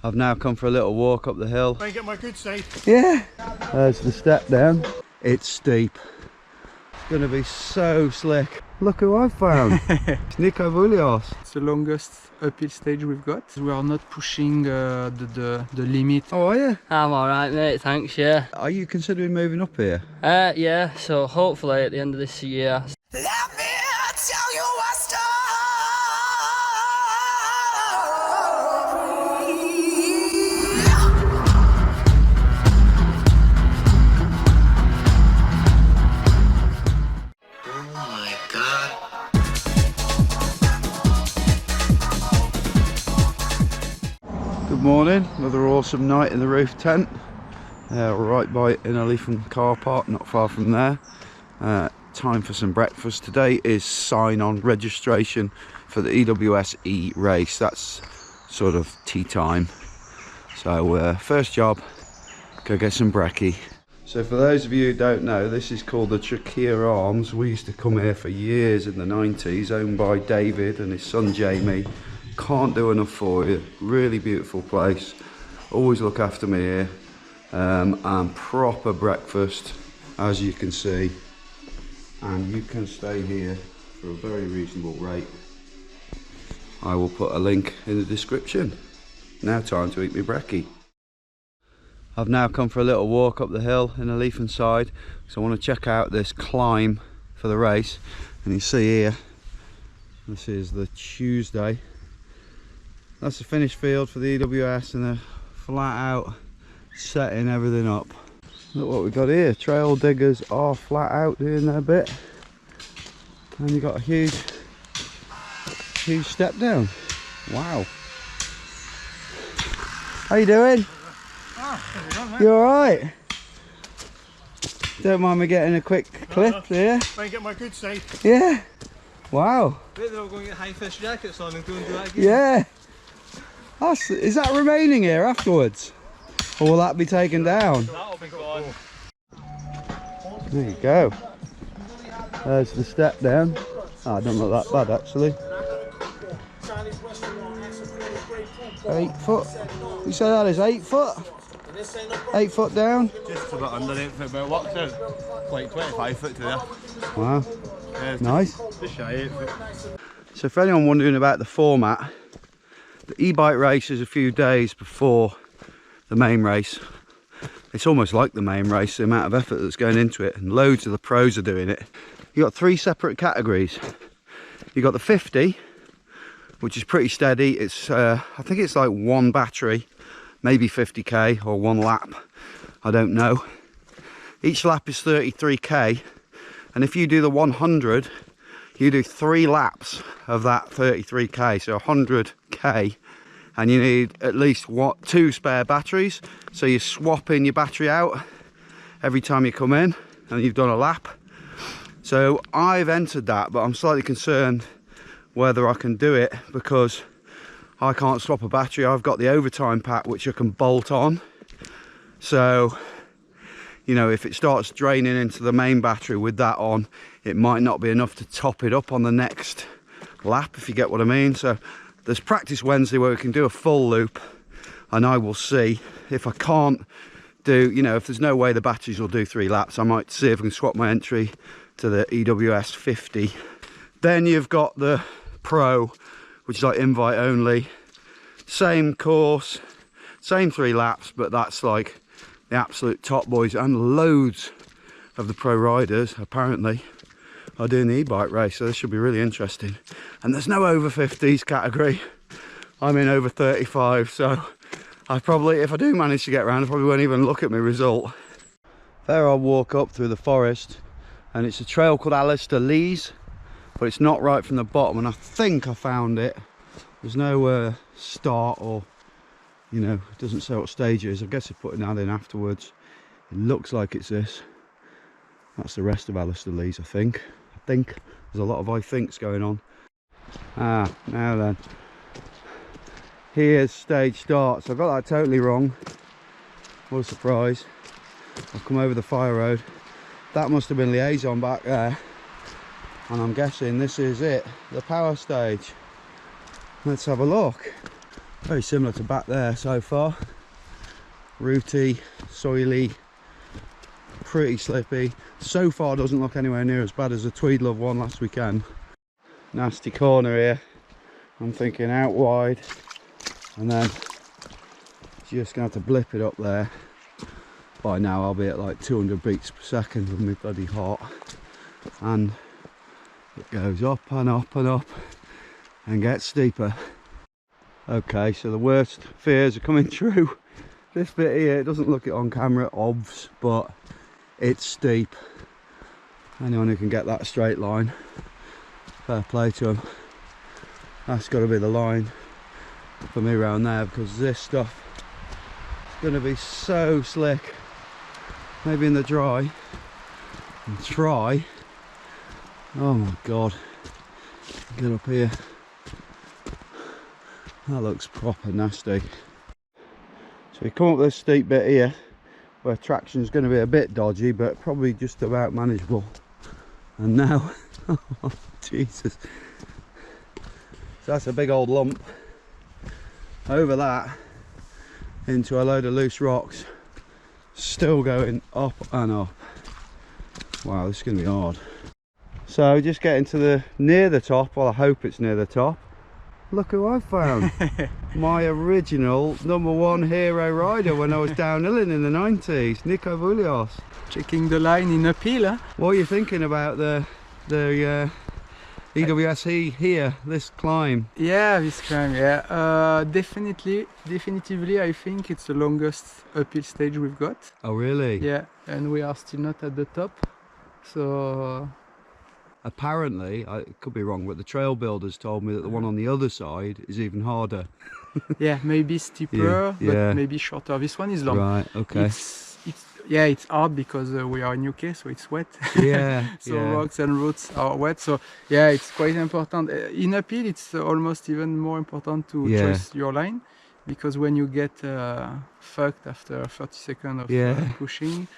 I've now come for a little walk up the hill. Try and get my good side. Yeah, there's the step down. It's steep. It's going to be so slick. Look who I found. It's Nico Vouilloz. It's the longest uphill stage we've got. We are not pushing the limit. Oh, are you? I'm alright, mate, thanks, yeah. Are you considering moving up here? Yeah, so hopefully at the end of this year. Let me tell you a story. Oh my God. Good morning, another awesome night in the roof tent. Right by Innerleithen car park, not far from there. Time for some breakfast. Today is sign-on registration for the EWS-E race. That's sort of tea time. So first job, go get some brekkie. So for those of you who don't know, this is called the Trachea Arms. We used to come here for years in the 90s, owned by David and his son Jamie. Can't do enough for you. Really beautiful place. Always look after me here. And proper breakfast, as you can see. And you can stay here for a very reasonable rate. I will put a link in the description. Now time to eat my brekkie. I've now come for a little walk up the hill in the Innerleithen side, so I want to check out this climb for the race. And you see here, this is the Tuesday. That's the finished field for the EWS, and they're flat out setting everything up. Look what we've got here. Trail diggers are flat out doing their bit, and you've got a huge step down. Wow. How you doing? You alright? Don't mind me getting a quick clip here. Try and get my good side. Yeah. Wow. They're all going to get high fish jackets on and go and do that again. Yeah. Is that remaining here afterwards? Or will that be taken down? That'll be gone. There you go. There's the step down. Oh, it don't look that bad actually. 8 foot. You say that is 8 foot? 8 foot down? Just about under 8 foot, but it works out like 25 foot to there. Wow. Yeah, Nice. Just shy 8 foot. So for anyone wondering about the format, the e-bike race is a few days before the main race. It's almost like the main race, the amount of effort that's going into it, and loads of the pros are doing it. You've got 3 separate categories. You've got the 50, which is pretty steady. It's I think it's like 1 battery, maybe 50k or 1 lap, I don't know. Each lap is 33k, and if you do the 100, you do 3 laps of that 33k, so 100k, and you need at least 2 spare batteries, so you're swapping your battery out every time you come in and you've done a lap. So I've entered that, but I'm slightly concerned whether I can do it, because I can't swap a battery. I've got the overtime pack which I can bolt on, so you know, if it starts draining into the main battery with that on, it might not be enough to top it up on the next lap, if you get what I mean. So there's practice Wednesday where we can do a full loop, and I will see. If I can't do, you know, if there's no way the batteries will do 3 laps, I might see if I can swap my entry to the EWS 50. Then you've got the Pro, which is like invite only, same course, same 3 laps, but that's like the absolute top boys, and loads of the pro riders apparently are doing the e-bike race, so this should be really interesting. And there's no over 50s category. I'm in over 35, so I probably, if I do manage to get around, I probably won't even look at my result. There I'll walk up through the forest, and it's a trail called Alistair Lees, but it's not right from the bottom, and I think I found it. There's no start, or you know, it doesn't say what stage it is. I guess they're putting that in afterwards. It looks like it's this. That's the rest of Alistair Lees, I think. There's a lot of I thinks going on. Ah, now then. Here's stage start. So I got that totally wrong. What a surprise. I've come over the fire road. That must have been liaison back there. And I'm guessing this is it, the power stage. Let's have a look. Very similar to back there so far. Rooty, soily, pretty slippy. So far doesn't look anywhere near as bad as the Tweed Love one last weekend. Nasty corner here. I'm thinking out wide and then just gonna have to blip it up there. By now I'll be at like 200 beats per second with me bloody heart, and it goes up and up and up and gets steeper. Okay, so the worst fears are coming true. This bit here, it doesn't look it on camera, obvs, but it's steep. Anyone who can get that straight line, fair play to them. That's got to be the line for me around there, because this stuff is going to be so slick. Maybe in the dry and try. Oh my god, get up here. That looks proper nasty. So we come up this steep bit here where traction is going to be a bit dodgy, but probably just about manageable. And now, oh Jesus, so that's a big old lump. Over that into a load of loose rocks, still going up and up. Wow, this is going to be hard. So just getting to the near the top. Well, I hope it's near the top. Look who I found. My original #1 hero rider when I was downhilling in the 90s, Nico Vouilloz. Checking the line in uphill, huh? What are you thinking about the EWS-E here, this climb? Yeah, this climb, yeah. Definitively, I think it's the longest uphill stage we've got. Oh really? Yeah, and we are still not at the top. So apparently, I could be wrong, but the trail builders told me that the one on the other side is even harder. yeah, maybe steeper, Yeah, yeah. but maybe shorter. This one is long. Right, okay. It's hard because we are in UK, so it's wet. Yeah. So yeah. rocks and roots are wet. So yeah, it's quite important. In uphill, it's almost even more important to choose your line, because when you get fucked after 30 seconds of pushing,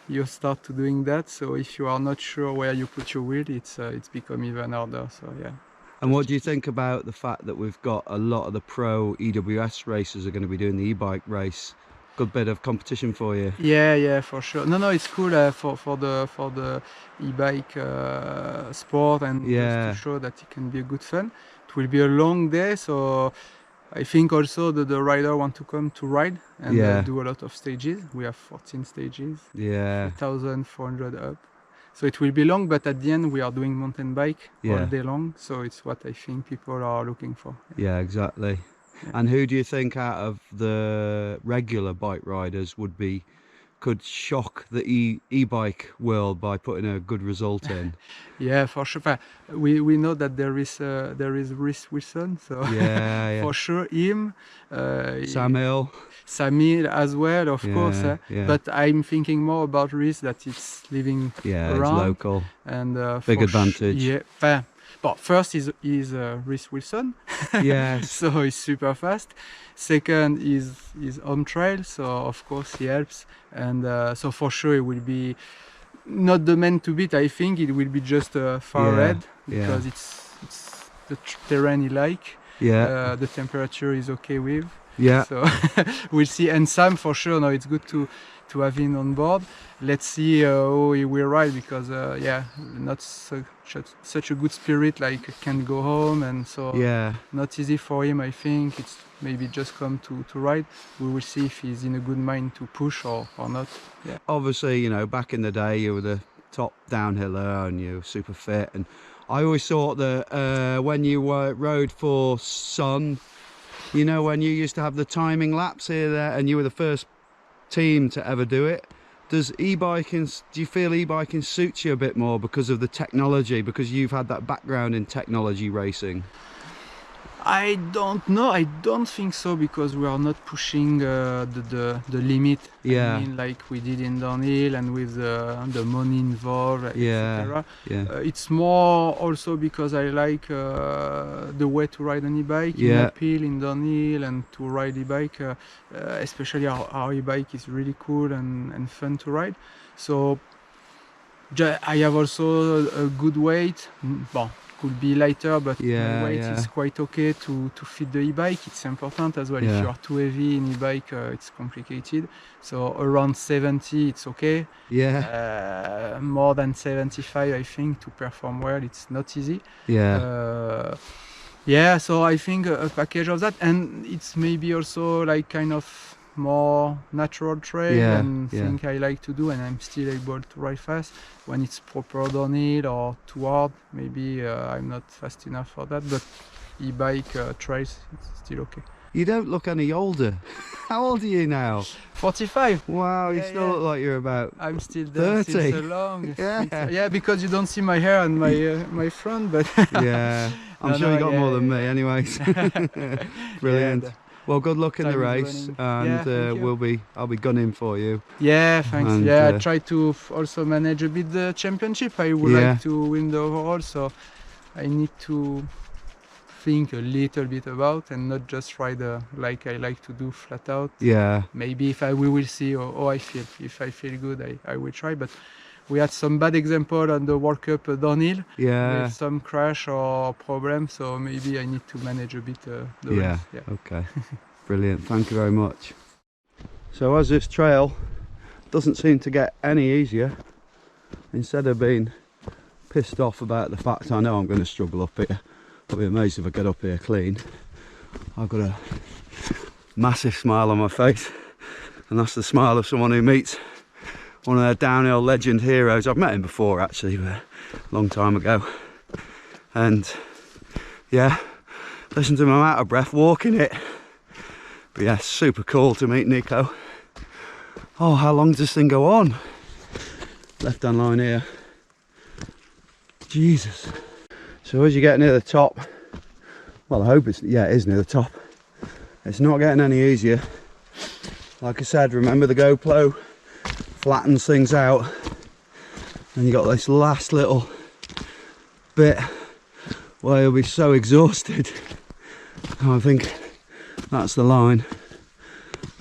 you start to doing that. So if you are not sure where you put your wheel, it's become even harder. So yeah. And what do you think about the fact that we've got a lot of the pro EWS racers are going to be doing the e-bike race? Good bit of competition for you. Yeah, for sure. No, it's cool for the e-bike sport, and just to show that it can be a good fun. It will be a long day, so I think also that the rider want to come to ride and do a lot of stages. We have 14 stages. Yeah. 1,400 up. So it will be long, but at the end we are doing mountain bike all day long. So it's what I think people are looking for. Yeah, exactly. Yeah. And who do you think out of the regular bike riders could shock the e-bike world by putting a good result in? Yeah, for sure. We know that there is Rhys Wilson, so for sure him. Samil as well, of course. But I'm thinking more about Rhys, that it's living around. It's local. And big advantage. Yeah. But first is Rhys Wilson. Yes. So he's super fast. Second is home trail, so of course he helps. And so for sure it will be not the man to beat. I think it will be just far ahead, because it's the terrain he like. Yeah. The temperature is okay with. Yeah. So we'll see. And Sam, for sure, no, it's good to have him on board. Let's see how he will ride, because not such a good spirit, like can't go home, and so not easy for him. I think it's maybe just come to ride. We will see if he's in a good mind to push or not. Yeah. Obviously, you know, back in the day you were the top downhiller and you were super fit, and I always thought that when you rode for Sun, you know, when you used to have the timing laps here, there, and you were the first team to ever do it. Do you feel e-biking suits you a bit more because of the technology, because you've had that background in technology racing? I don't know. I don't think so, because we are not pushing the limit. I mean, like we did in downhill and with the money involved, etc. It's more also because I like the way to ride an e-bike in uphill, in downhill, and to ride e-bike. Especially our e-bike is really cool and fun to ride. So I have also a good weight. Bon, could be lighter, but Yeah, my weight yeah. is quite okay to fit the e-bike. It's important as well. Yeah. If you are too heavy in e-bike, it's complicated. So around 70, it's okay. Yeah, More than 75, I think, to perform well, it's not easy. yeah, Yeah, so I think a package of that, and it's maybe also like kind of more natural trail Yeah, and yeah. thing I like to do, and I'm still able to ride fast. When it's proper downhill or too hard, maybe I'm not fast enough for that, but e-bike trails, it's still okay. You don't look any older. How old are you now? 45. Wow, you Yeah, still yeah. look like you're about... I'm still there 30. since so long. Yeah. Yeah, because you don't see my hair and my front, but Yeah, I'm No, sure no, you got yeah, more than me yeah. anyways. Brilliant. Yeah, Well, good luck in the time is race, running. Yeah, and thank you. I'll be gunning for you. Yeah, thanks. And, Yeah, I try to also manage a bit the championship. I would Yeah. like to win the overall, so I need to think a little bit about and not just ride like I like to do flat out. Yeah, Maybe if we will see how I feel. If I feel good, I will try. But we had some bad example on the World Cup downhill yeah, with some crash or problem, so maybe I need to manage a bit the yeah. race. Yeah. Okay, brilliant. Thank you very much. So as this trail doesn't seem to get any easier, instead of being pissed off about the fact I know I'm going to struggle up here, I'll be amazed if I get up here clean. I've got a massive smile on my face, and that's the smile of someone who meets one of their downhill legend heroes. I've met him before actually, but a long time ago. And yeah, listen to him, I'm out of breath walking it. But yeah, super cool to meet Nico. Oh, how long does this thing go on? Left hand line here. Jesus. So as you get near the top, well, I hope it is near the top. It's not getting any easier. Like I said, remember the GoPro flattens things out, and you got this last little bit where you'll be so exhausted. I think that's the line,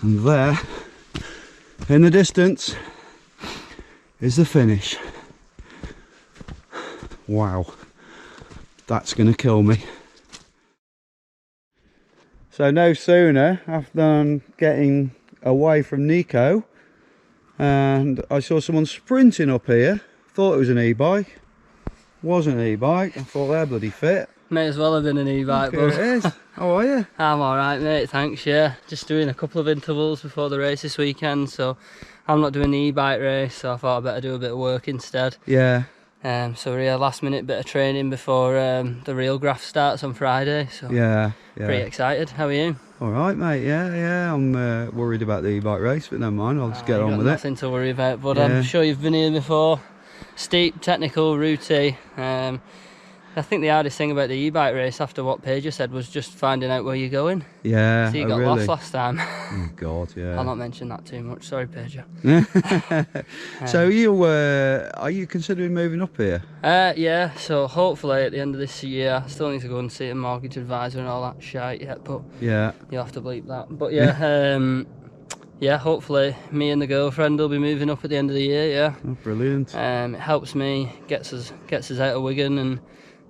and there in the distance is the finish. Wow, that's gonna kill me. So no sooner after getting away from Nico, and I saw someone sprinting up here. Thought it was an e-bike. Wasn't an e-bike. I thought they're bloody fit. May as well have been an e-bike, Here but it is. How are you? I'm alright, mate, thanks. Yeah, just doing a couple of intervals before the race this weekend, so I'm not doing the e-bike race, so I thought I'd better do a bit of work instead. Yeah. So we're here last minute bit of training before the real graph starts on Friday, so Yeah. pretty excited. How are you? All right, mate. Yeah. I'm worried about the e-bike race, but never mind. I'll just get You've on got with it. nothing to worry about, but Yeah. I'm sure you've been here before. Steep, technical, rooty. I think the hardest thing about the e-bike race, after what Pedro said, was just finding out where you're going. Yeah. So you oh, got really? lost last time. Oh God, yeah. I'll not mention that too much. Sorry, Pedro. So are you considering moving up here? Yeah, so hopefully at the end of this year, I still need to go and see a mortgage advisor and all that shite yet, but Yeah. you'll have to bleep that. But yeah, yeah, hopefully me and the girlfriend will be moving up at the end of the year, yeah. Oh, brilliant. It helps me, gets us out of Wigan, and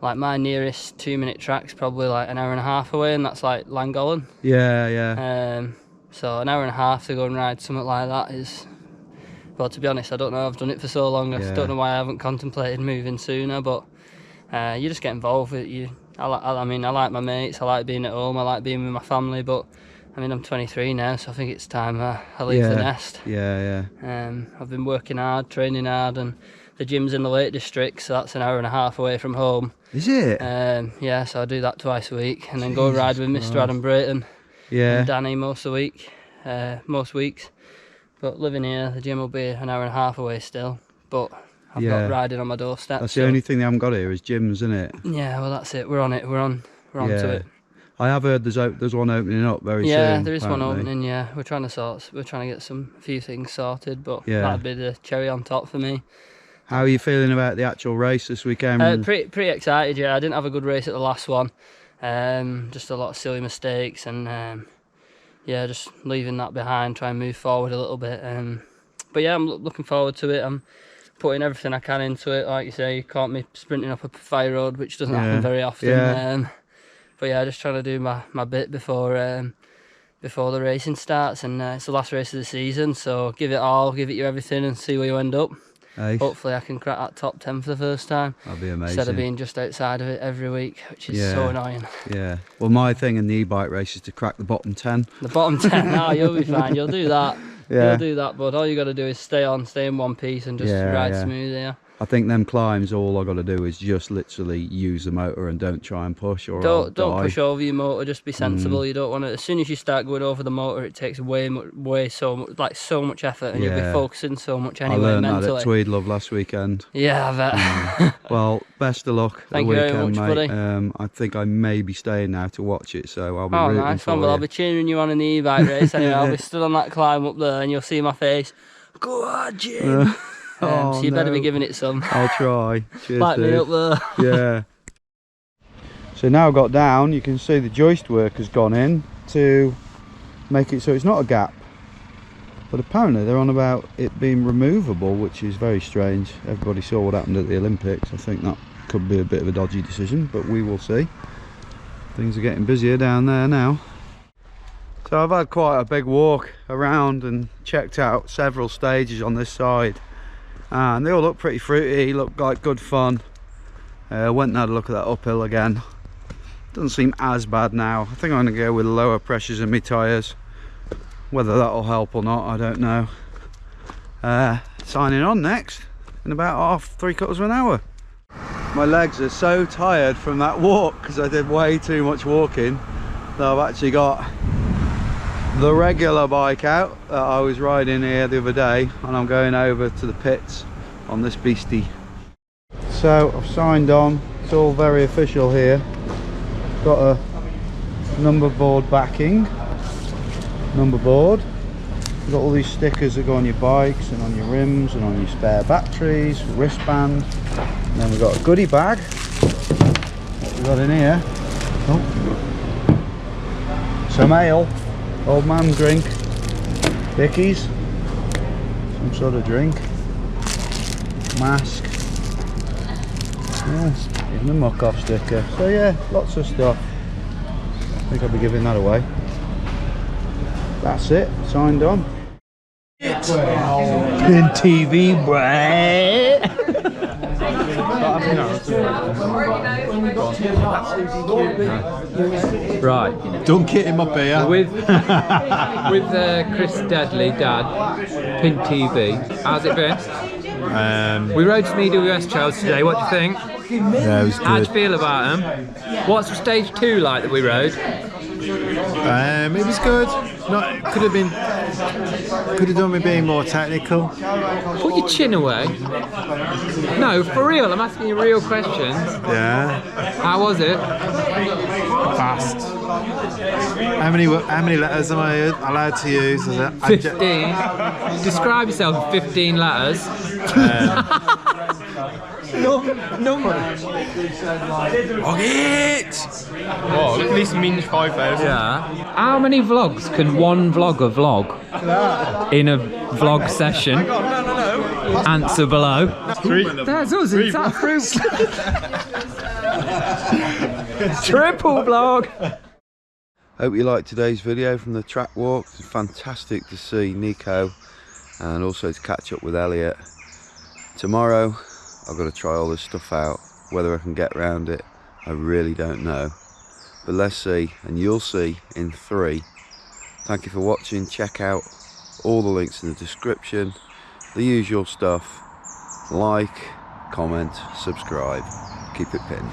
like my nearest 2-minute track's probably like an hour and a half away, and that's like Llangollen. Yeah. So an hour and a half to go and ride something like that is, well, to be honest, I don't know, I've done it for so long, I Yeah. don't know why I haven't contemplated moving sooner, but you just get involved with you. I mean, I like my mates, I like being at home, I like being with my family, but I mean, I'm 23 now, so I think it's time I leave the nest. Yeah. I've been working hard, training hard, and the gym's in the Lake District, so that's an hour and a half away from home. Is it? Yeah, so I do that twice a week, and then go ride with Mr. Adam Brayton Yeah. and Danny most weeks. But living here, the gym will be an hour and a half away still, but I've Yeah. got riding on my doorstep. That's so the only thing they haven't got here is gyms, isn't it? Yeah, well that's it. We're on it. We're on to it. I have heard there's one opening up very soon. Yeah, there is one apparently. opening. Yeah, we're trying to get a few things sorted, but Yeah. that'd be the cherry on top for me. How are you feeling about the actual race this weekend? Pretty excited. Yeah, I didn't have a good race at the last one. Just a lot of silly mistakes, and yeah, just leaving that behind. Try and move forward a little bit. But yeah, I'm looking forward to it. I'm putting everything I can into it. Like you say, you caught me sprinting up a fire road, which doesn't Yeah. happen very often. Yeah. But yeah, just trying to do my bit before the racing starts, and it's the last race of the season, so give it all, give it your everything, and see where you end up. Ace. Hopefully I can crack that top 10 for the first time. That'd be amazing. Instead of being just outside of it every week, which is Yeah. so annoying. Yeah. Well, my thing in the e-bike race is to crack the bottom 10. The bottom 10, no, you'll be fine, you'll do that. Yeah. You'll do that, but all you got to do is stay in one piece and just Yeah, ride yeah. smooth here. I think them climbs, all I got to do is just literally use the motor and don't try and push, or I'll Don't die. push over your motor, just be sensible. You don't want to, as soon as you start going over the motor, it takes so much effort, and you'll be Yeah. focusing so much I anyway learned that mentally. at Tweed Love last weekend. Yeah, I bet. Well, best of luck Thank the you very weekend, much, mate. buddy. I think I may be staying now to watch it, so I'll be Oh, rooting nice for one. Well, you. I'll be cheering you on in the e-bike race anyway. I'll be stood on that climb up there, and you'll see my face. Go on, Jim. So you better be giving it some. I'll try. Cheers, Like me dude. up there. Yeah. So now I got down, you can see the joist work has gone in to make it so it's not a gap. But apparently they're on about it being removable, which is very strange. Everybody saw what happened at the Olympics. I think that could be a bit of a dodgy decision, but we will see. Things are getting busier down there now. So I've had quite a big walk around and checked out several stages on this side. And they all look pretty fruity, look like good fun. Went and had a look at that uphill again. Doesn't seem as bad now. I think I'm going to go with lower pressures in my tyres. Whether that'll help or not, I don't know. Signing on next in about three-quarters of an hour. My legs are so tired from that walk because I did way too much walking that I've actually got the regular bike out that I was riding here the other day, and I'm going over to the pits on this beastie. So I've signed on, it's all very official here. Got a number board backing, number board. You've got all these stickers that go on your bikes and on your rims and on your spare batteries, wristband. And then we've got a goodie bag. What we got in here? Oh. Some ale, old man drink, Dickies, some sort of drink, mask, yeah, even a muck off sticker. So yeah, lots of stuff. I think I'll be giving that away. That's it, signed on. Pin TV, bruh. Right, Dunk it in my beer. with Chris Deadly, Dad, Pin TV. How's it been? We rode some EWS trails today. What do you think? Yeah, it was How'd good. you feel about them? What's stage 2 like that we rode? It was good. Could have done with being more technical. Put your chin away. No, for real. I'm asking you real questions. Yeah, How was it? fast. How many letters am I allowed to use? Is it? 15. Describe yourself in 15 letters. Oh, look at this minus 5,000. Yeah. How many vlogs can one vlogger vlog in a vlog session? Answer below. That's us. It's that fruit. Triple vlog. Hope you liked today's video from the track walk. It's fantastic to see Nico and also to catch up with Elliot. Tomorrow I've got to try all this stuff out. Whether I can get around it, I really don't know. But let's see, and you'll see in 3. Thank you for watching. Check out all the links in the description. The usual stuff. Like, comment, subscribe. Keep it pinned.